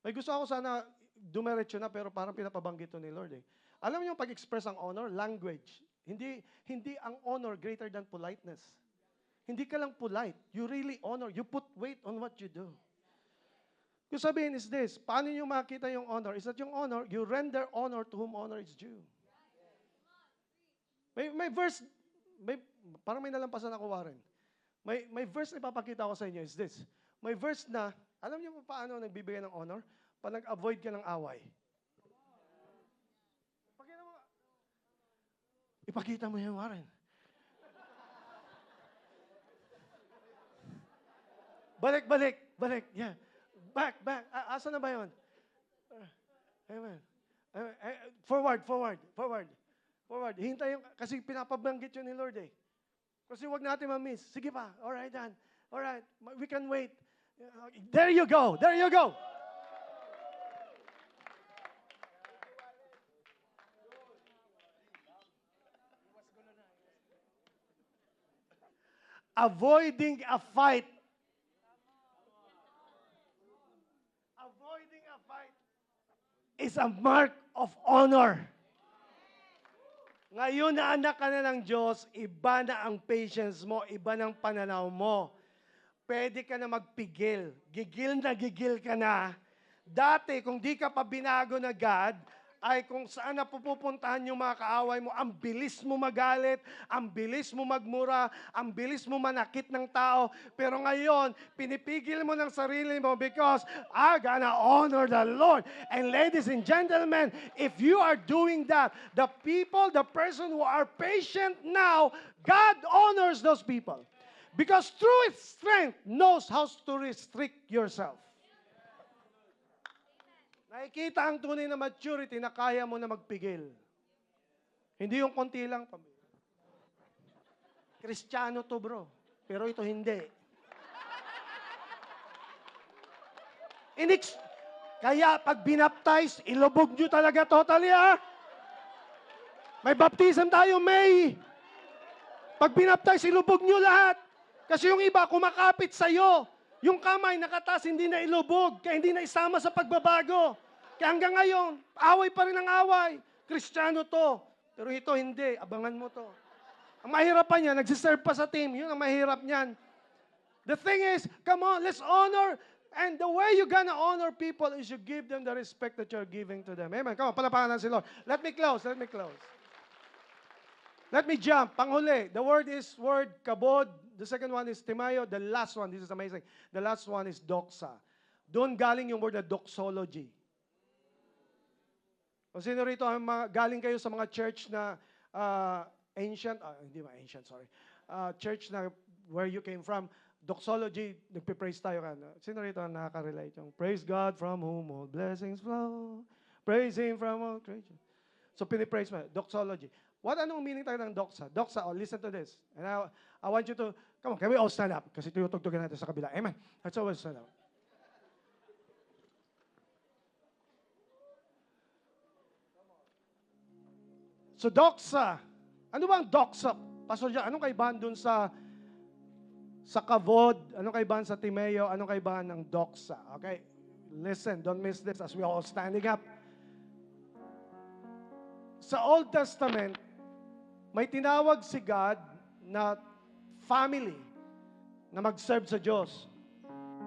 May gusto ako sana dumiretso na pero parang pinapabanggit to ni Lord eh. Alam niyo pag-express ang honor? Language. Hindi ang honor greater than politeness. Hindi ka lang polite. You really honor. You put weight on what you do. Yung sabihin is this, paano niyo makita yung honor? Is that yung honor, you render honor to whom honor is due. May verse, parang may nalampasan ako, Warren. May verse na ipapakita ko sa inyo is this. May verse na, alam niyo pa paano nagbibigay ng honor? Pag nag-avoid ka ng away. Ipakita mo yan, Warren. Balik. Yeah. Back. Asa na ba yun? Amen. Forward. Hintay yung, kasi pinapabanggit yun ni Lord eh. Kasi wag natin ma-miss. Sige pa. Alright, Dan. Alright. We can wait. There you go. Avoiding a fight. Is a mark of honor. Ngayon na anak ka na ng Diyos, iba na ang patience mo, iba ng pananaw mo. Pwede ka na magpigil. Gigil ka na. Dati, kung di ka pa binago na God, ay kung saan na pupuntahan yung mga kaaway mo, ang bilis mo magalit, ang bilis mo magmura, ang bilis mo manakit ng tao. Pero ngayon, pinipigil mo ng sarili mo because I gonna honor the Lord. And ladies and gentlemen, if you are doing that, the person who are patient now, God honors those people. Because through its strength, knows how to restrict yourself. Nakikita ang tunay na maturity na kaya mo na magpigil. Hindi yung konti lang. Kristiyano to bro, pero ito hindi. Kaya pag binaptize, ilubog nyo talaga totally ah. May baptism tayo, May. Pag binaptize, ilubog nyo lahat. Kasi yung iba kumakapit sa'yo. Yung kamay nakataas, hindi na ilubog, kaya hindi na isama sa pagbabago. Kaya hanggang ngayon, away pa rin ang away. Kristiyano to. Pero ito hindi, abangan mo to. Ang mahirap pa niya, nagsiserve pa sa team. Yun ang mahirap niyan. The thing is, come on, let's honor. And the way you're gonna honor people is you give them the respect that you're giving to them. Amen. Come on, palapakan si Lord. Let me close. Let me jump. Panghuli. The word is kabod. The second one is timayo. The last one, this is amazing. The last one is doxa. Doon galing yung word na doxology. Kung sino rito, galing kayo sa mga church na ancient, church na where you came from, doxology, nagpe-praise tayo ka. Sino rito ang nakaka-relate? Yung praise God from whom all blessings flow. Praise Him from all creation. So, pinipraise mo. Doxology. Anong meaning tayo ng doxa? Doxa, listen to this. And I want you to, come on, can we all stand up? Kasi tuyutugtugin natin sa kabila. Amen. Let's all stand up. So, doxa. Ano ba ang doxa? Pastor John, anong kaibahan dun sa kavod? Anong kaibahan sa timeo? Anong kaibahan ng doxa? Okay? Listen, don't miss this as we all standing up. Sa Old Testament, may tinawag si God na family na mag-serve sa Diyos.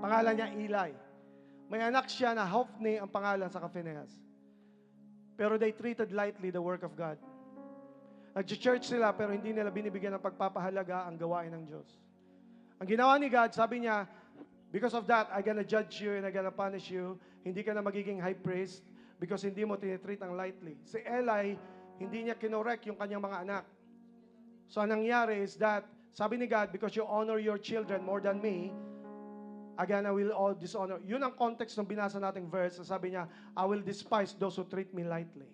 Pangalan niya Eli. May anak siya na Hophni ang pangalan sa Phinehas. Pero they treated lightly the work of God. Nag-church sila pero hindi nila binibigyan ng pagpapahalaga ang gawain ng Diyos. Ang ginawa ni God, sabi niya, because of that, I'm gonna judge you and I'm gonna punish you. Hindi ka na magiging high priest because hindi mo tinitreat ang lightly. Si Eli, hindi niya kinorek yung kanyang mga anak. So, ang nangyari is that, sabi ni God, because you honor your children more than me, again, I will all dishonor. Yun ang context ng binasa nating verse. Sabi niya, I will despise those who treat me lightly.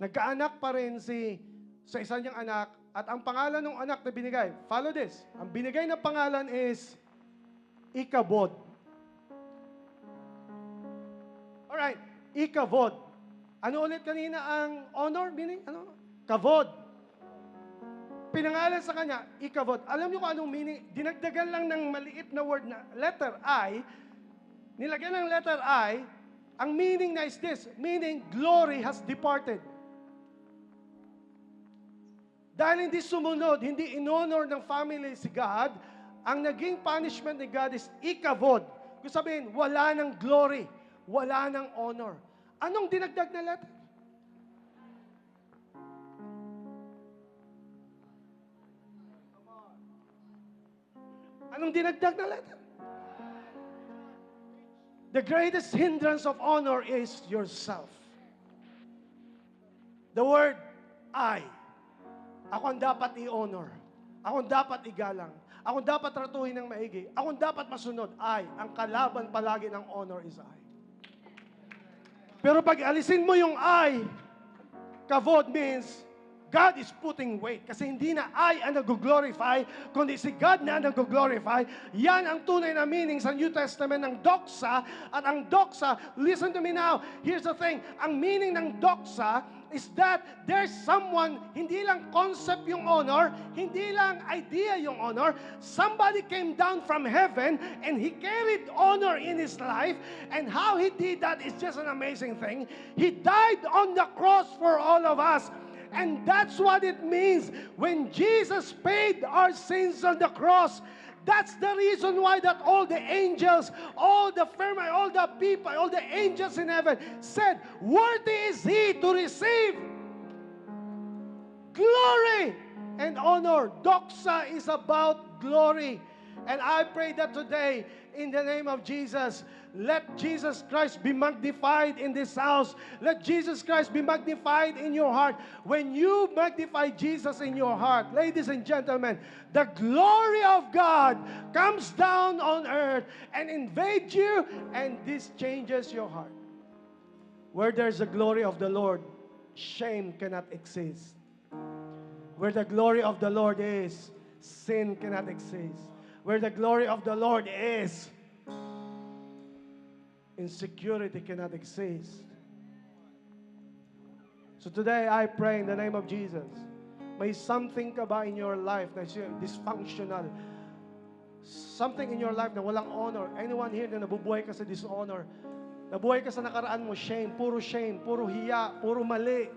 Nagkaanak pa rin sa isa niyang anak, at ang pangalan ng anak na binigay, follow this, ang binigay na pangalan is Ikabod. Alright, Ikabod. Ano ulit kanina ang honor, meaning? Ano? Kavod. Pinangalan sa kanya, Ikavod. Alam niyo kung anong meaning? Dinagdagan lang ng maliit na word na letter I, nilagyan ng letter I, ang meaning na is this, meaning glory has departed. Dahil hindi sumunod, hindi in-honor ng family si God, ang naging punishment ni God is ikavod. Kung sabihin, wala ng glory, wala ng honor. Anong dinagdag na letter? Anong dinagdag na letter? The greatest hindrance of honor is yourself. The word I. Ako ang dapat i-honor. Ako ang dapat igalang. Ako ang dapat tratuhin ng maigi. Ako ang dapat masunod. Ang kalaban palagi ng honor is I. Pero pag alisin mo yung I, kavod means God is putting weight. Kasi hindi na I ang nag-glorify, kundi si God na ang nag-glorify. Yan ang tunay na meaning sa New Testament ng doxa. At ang doxa, listen to me now, here's the thing, ang meaning ng doxa is that there's someone, hindi lang concept yung honor, hindi lang idea yung honor, somebody came down from heaven and he carried honor in his life, and how he did that is just an amazing thing. He died on the cross for all of us. And that's what it means when Jesus paid our sins on the cross. That's the reason why that all the angels, all the firmament, all the people, all the angels in heaven said, worthy is He to receive glory and honor. Doxa is about glory. And I pray that today, in the name of Jesus, let Jesus Christ be magnified in this house. Let Jesus Christ be magnified in your heart. When you magnify Jesus in your heart, ladies and gentlemen, the glory of God comes down on earth and invades you, and this changes your heart. Where there's the glory of the Lord, shame cannot exist. Where the glory of the Lord is, sin cannot exist. Where the glory of the Lord is, insecurity cannot exist. So today, I pray in the name of Jesus, may something ka ba in your life na dysfunctional, something in your life na walang honor, anyone here na nabubuhay ka sa dishonor, nabuhay ka sa nakaraan mo, shame, puro hiya, puro mali.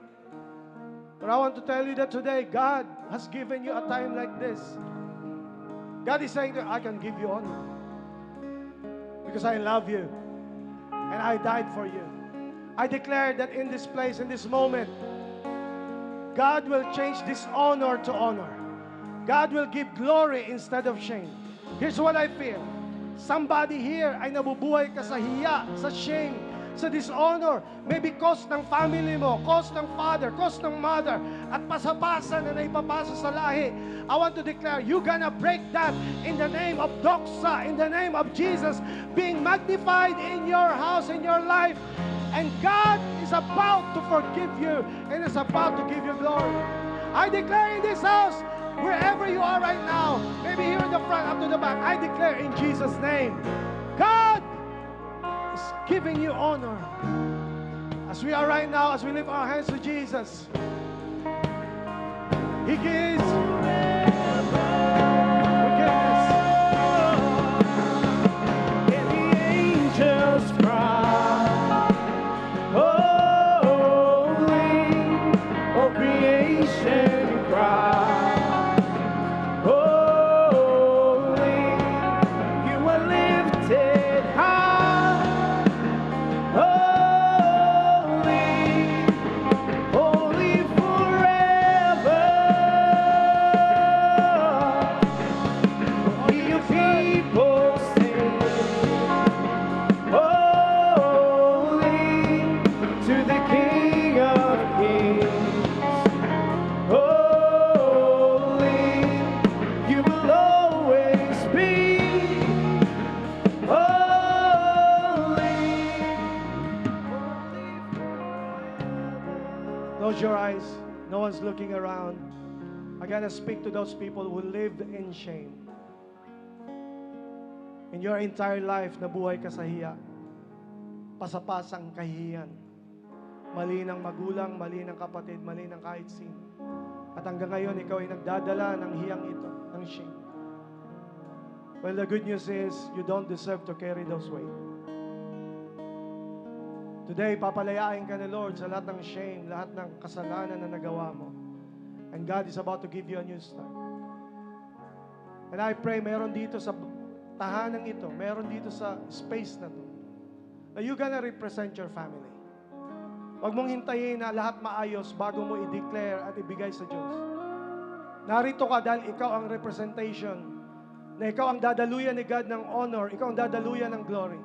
But I want to tell you that today, God has given you a time like this. God is saying that I can give you honor because I love you and I died for you. I declare that in this place, in this moment, God will change dishonor to honor. God will give glory instead of shame. Here's what I feel. Somebody here ay nabubuhay ka sa hiya, sa shame. sa dishonor, maybe cause ng family mo, cause ng father, cause ng mother, at pasapasa na naipapasa sa lahi. I want to declare, you're gonna break that in the name of doxa, in the name of Jesus, being magnified in your house, in your life. And God is about to forgive you and is about to give you glory. I declare in this house, wherever you are right now, maybe here in the front, up to the back, I declare in Jesus' name, God is giving you honor. As we are right now, as we lift our hands to Jesus, He gives forgiveness. And the angels cry, holy, all creation cry. Close your eyes. No one's looking around. I gotta speak to those people who lived in shame. In your entire life, nabuhay ka sa hiya. Pasapasang kahihiyan. Mali ng magulang, mali ng kapatid, mali ng kahit sino. At hanggang ngayon, ikaw ay nagdadala ng hiyang ito, ng shame. Well, the good news is, you don't deserve to carry those weight. Today, papalayain ka ni Lord sa lahat ng shame, lahat ng kasalanan na nagawa mo. And God is about to give you a new start. And I pray, meron dito sa tahanang ito, meron dito sa space na to, na you're gonna represent your family. Huwag mong hintayin na lahat maayos bago mo i-declare at ibigay sa Diyos. Narito ka dahil ikaw ang representation, na ikaw ang dadaluyan ni God ng honor, ikaw ang dadaluyan ng glory.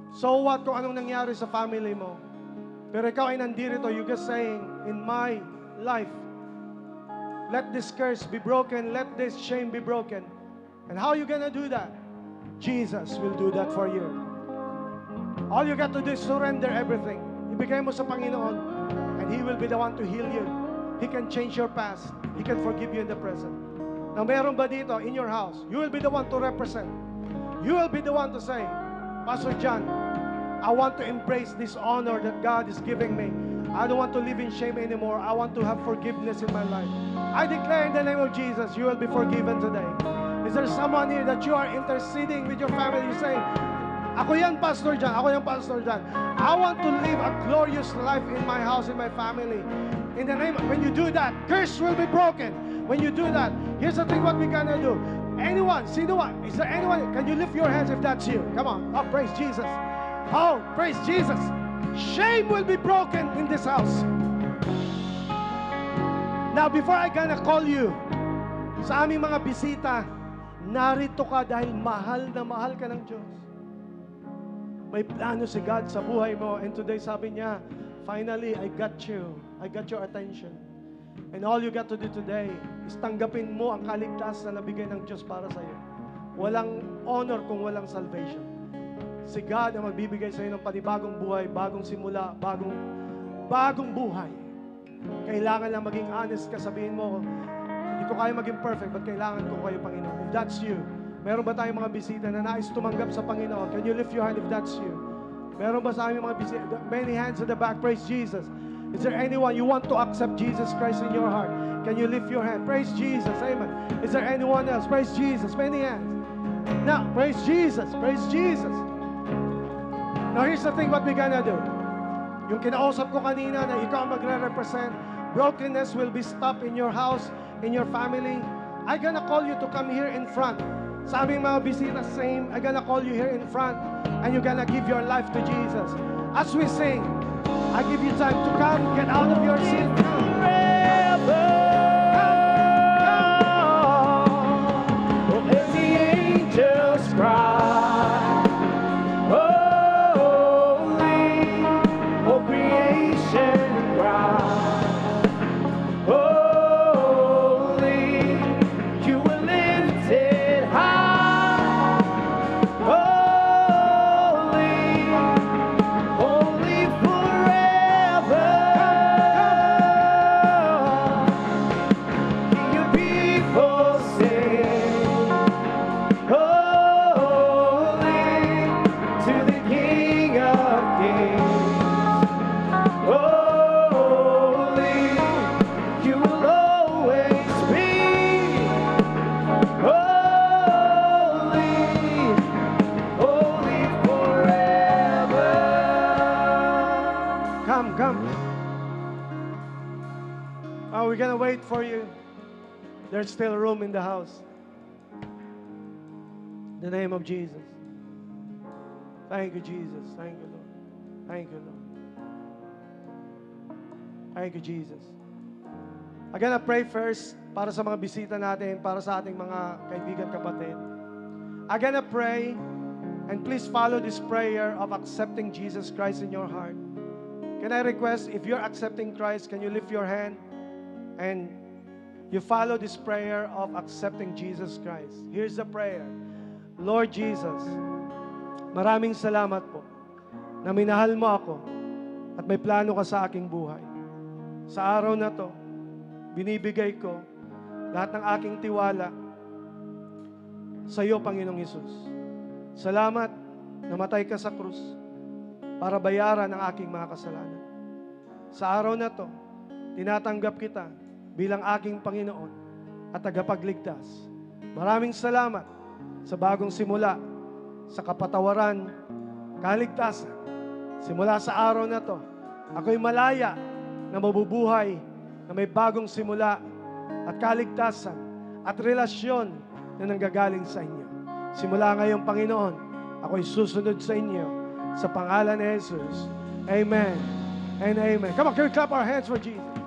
So what kung anong nangyari sa family mo? Pero ikaw ay nandito, you just saying, in my life, let this curse be broken, let this shame be broken. And how are you gonna do that? Jesus will do that for you. All you got to do is surrender everything. Ibigay mo sa Panginoon, and He will be the one to heal you. He can change your past. He can forgive you in the present. Now, meron ba dito in your house? You will be the one to represent. You will be the one to say, Pastor John, I want to embrace this honor that God is giving me. I don't want to live in shame anymore. I want to have forgiveness in my life. I declare in the name of Jesus, you will be forgiven today. Is there someone here that you are interceding with your family? You say, ako yan, Pastor John. Ako yan, Pastor John. I want to live a glorious life in my house, in my family. In the name, when you do that, curse will be broken. When you do that, here's the thing what we're gonna do. Anyone, sino what? Is there anyone? Can you lift your hands if that's you? Come on. Oh, praise Jesus. Oh, praise Jesus. Shame will be broken in this house. Now, before I gonna call you, sa aming mga bisita, narito ka dahil mahal na mahal ka ng Diyos. May plano si God sa buhay mo. And today, sabi niya, finally, I got you. I got your attention. And all you got to do today is tanggapin mo ang kaligtasan na nabigay ng Diyos para sa iyo. Walang honor kung walang salvation. Si God ang magbibigay sa iyo ng panibagong buhay, bagong simula, bagong buhay. Kailangan lang maging honest ka, sabihin mo, hindi ko kaya maging perfect, but kailangan ko kayo, Panginoon. If that's you, meron ba tayong mga bisita na nais tumanggap sa Panginoon? Can you lift your hand if that's you? Meron ba sa aming mga bisita? Many hands at the back, praise Jesus. Is there anyone you want to accept Jesus Christ in your heart? Can you lift your hand? Praise Jesus, amen. Is there anyone else? Praise Jesus, many hands. Now, praise Jesus, praise Jesus. Now, here's the thing what we're gonna do. Yung kinausap ko kanina na ikaw ang magre-represent, brokenness will be stopped in your house, in your family. I'm gonna call you to come here in front. Sa aming mga bisita, same. I'm gonna call you here in front, and you're gonna give your life to Jesus. As we sing, I give you time to come, get out of your seat. Forever. Let the angels cry. Holy, Holy, you will always be holy, holy forever. Come, come. Oh, we're gonna wait for you. There's still room in the house. In the name of Jesus. Thank you, Jesus. Thank you, Lord. Thank you, Lord. Thank you, Jesus. I'm gonna pray first para sa mga bisita natin, para sa ating mga kaibigan, kapatid. I'm gonna pray, and please follow this prayer of accepting Jesus Christ in your heart. Can I request, if you're accepting Christ, can you lift your hand and you follow this prayer of accepting Jesus Christ? Here's the prayer. Lord Jesus, maraming salamat po na minahal mo ako at may plano ka sa aking buhay. Sa araw na to, binibigay ko lahat ng aking tiwala sa iyo, Panginoong Hesus. Salamat, namatay ka sa krus para bayaran ang aking mga kasalanan. Sa araw na to, tinatanggap kita bilang aking Panginoon at tagapagligtas. Maraming salamat sa bagong simula, sa kapatawaran, kaligtasan. Simula sa araw na to, ako'y malaya na mabubuhay na may bagong simula at kaligtasan at relasyon na nanggagaling sa inyo. Simula ngayon, Panginoon, ako'y susunod sa inyo sa pangalan ni Jesus. Amen and amen. Come on, can we clap our hands for Jesus?